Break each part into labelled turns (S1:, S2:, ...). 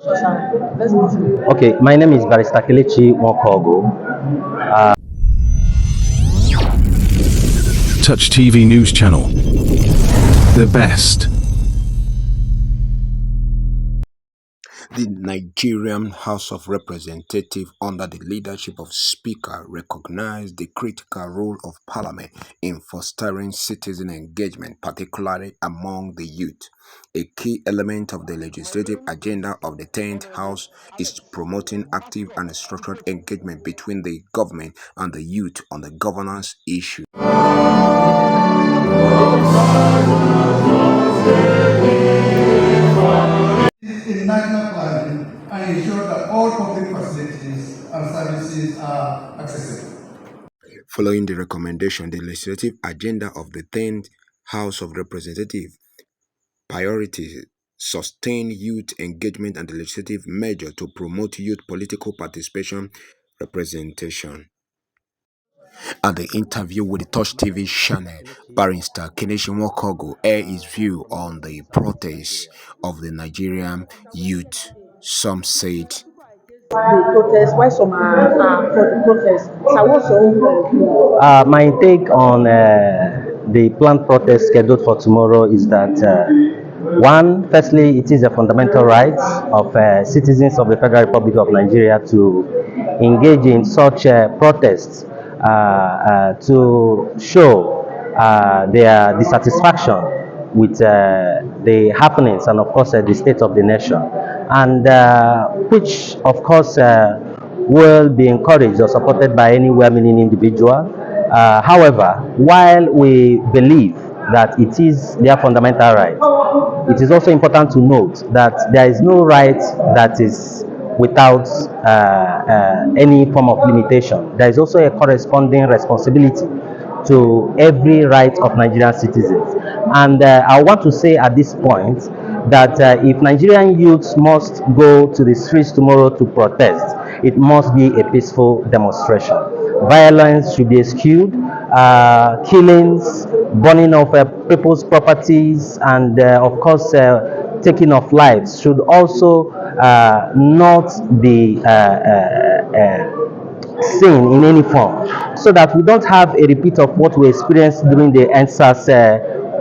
S1: Let's continue.
S2: Okay, my name is Barr.Kelechi Nwokeogu.
S3: Touch TV News Channel. The best.
S4: The Nigerian House of Representatives, under the leadership of Speaker, recognized the critical role of Parliament in fostering citizen engagement, particularly among the youth. A key element of the legislative agenda of the 10th House is promoting active and structured engagement between the government and the youth on the governance issue.
S5: In national planning and ensure that all public facilities and services are accessible.
S4: Following the recommendation, the legislative agenda of the 10th House of Representatives priorities sustain youth engagement and the legislative measure to promote youth political participation representation. At the interview with the Touch TV channel, Barr.Kelechi Nwokeogu aired his view on the protests of the Nigerian youth. Some said,
S1: The protest, why some are for the protest? So what's your own view?
S2: My take on the planned protest scheduled for tomorrow is that one, firstly, it is a fundamental right of citizens of the Federal Republic of Nigeria to engage in such protests to show their dissatisfaction with the happenings and, of course, the state of the nation, and which, of course, will be encouraged or supported by any well-meaning individual. However, while we believe that it is their fundamental right, it is also important to note that there is no right that is without any form of limitation. There is also a corresponding responsibility to every right of Nigerian citizens. And I want to say at this point that if Nigerian youths must go to the streets tomorrow to protest, it must be a peaceful demonstration. Violence should be eschewed. Killings, burning of people's properties, and of course taking of lives should also not be seen in any form, so that we don't have a repeat of what we experienced during the NSAS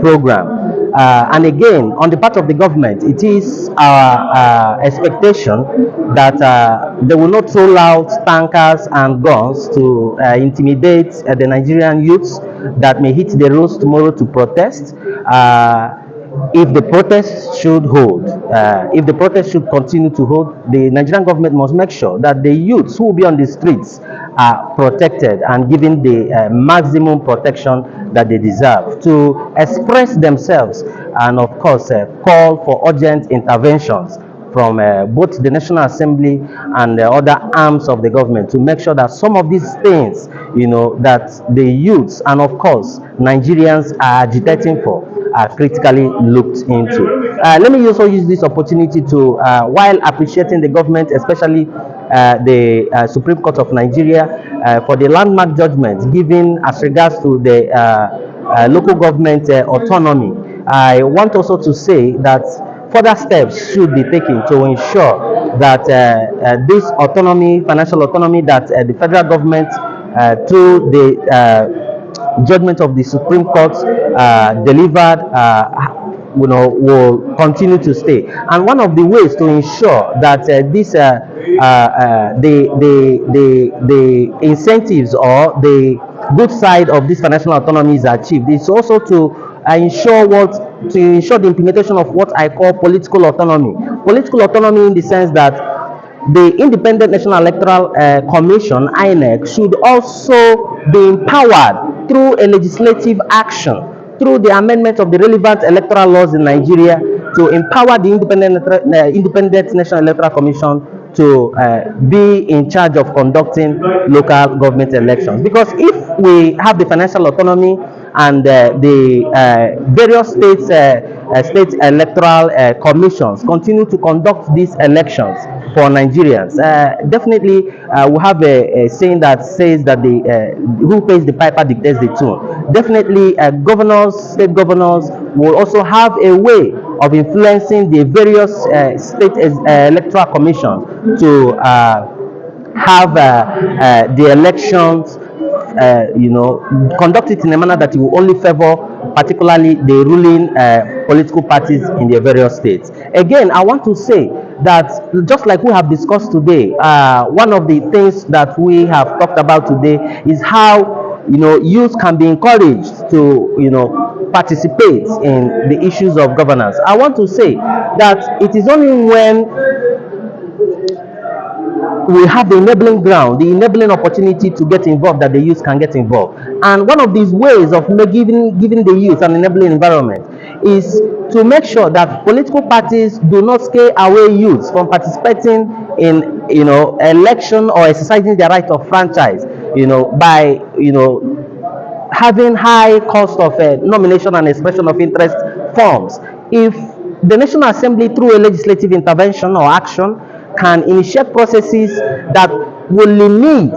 S2: program. And again, on the part of the government, it is our expectation that they will not roll out tankers and guns to intimidate the Nigerian youths that may hit the roads tomorrow to protest. If the protest should hold, if the protest should continue to hold, the Nigerian government must make sure that the youths who will be on the streets are protected and given the maximum protection that they deserve to express themselves, and of course call for urgent interventions from both the National Assembly and the other arms of the government to make sure that some of these things, that the youths and of course Nigerians are agitating for, are critically looked into. Let me also use this opportunity to, while appreciating the government, especially the Supreme Court of Nigeria, for the landmark judgment given as regards to the local government autonomy, I want also to say that further steps should be taken to ensure that this autonomy, financial autonomy that the federal government, through the judgment of the Supreme Court delivered, will continue to stay. And one of the ways to ensure that the incentives or the good side of this financial autonomy is achieved is also to ensure the implementation of what I call political autonomy. Political autonomy in the sense that the Independent National Electoral Commission, INEC, should also be empowered through a legislative action, through the amendment of the relevant electoral laws in Nigeria, to empower the Independent National Electoral Commission to be in charge of conducting local government elections. Because if we have the financial autonomy and the various state electoral commissions continue to conduct these elections for Nigerians, definitely we have a saying that says that the who pays the piper dictates the tune. Definitely, governors, state governors will also have a way of influencing the various state electoral commissions to have the elections, conduct it in a manner that will only favor particularly the ruling political parties in their various states. Again, I want to say that just like we have discussed today, one of the things that we have talked about today is how youth can be encouraged to participate in the issues of governance. I want to say that it is only when we have the enabling ground, the enabling opportunity to get involved, that the youth can get involved. And one of these ways of giving the youth an enabling environment is to make sure that political parties do not scare away youths from participating in election or exercising their right of franchise by having high cost of nomination and expression of interest forms. If the National Assembly, through a legislative intervention or action, can initiate processes that will limit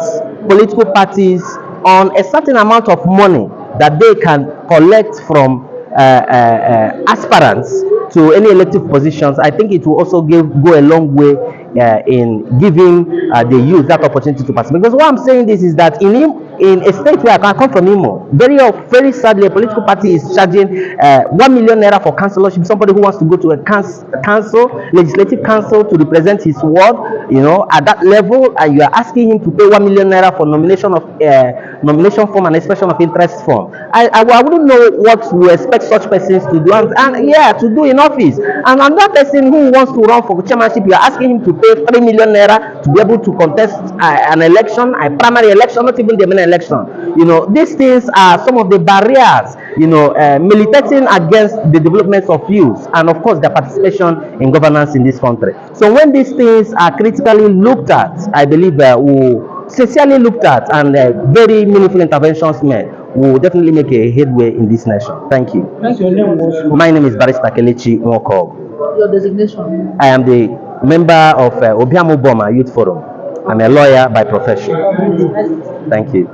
S2: political parties on a certain amount of money that they can collect from aspirants to any elective positions, I think it will also go a long way in giving the youth that opportunity to participate. Because what I'm saying this is that in a state where I come from, Imo, very sadly, a political party is charging 1 million naira for councillorship. Somebody who wants to go to a legislative council to represent his ward, at that level, and you are asking him to pay 1 million naira for nomination form and expression of interest form. I wouldn't know what we expect such persons to do, and to do in office. And another person who wants to run for chairmanship, you are asking him to pay 3 million naira to be able to contest an election, a primary election, not even the main election. These things are some of the barriers, militating against the development of youth and, of course, their participation in governance in this country. So when these things are critically looked at, I believe sincerely looked at, and very meaningful interventions made, will definitely make a headway in this nation. Thank you.
S1: Thank you. Your name was?
S2: My name is Barr.Kelechi, Nwokeogu.
S1: Your designation?
S2: I am the member of Obiamo Boma Youth Forum. I'm a lawyer by profession. Thank you.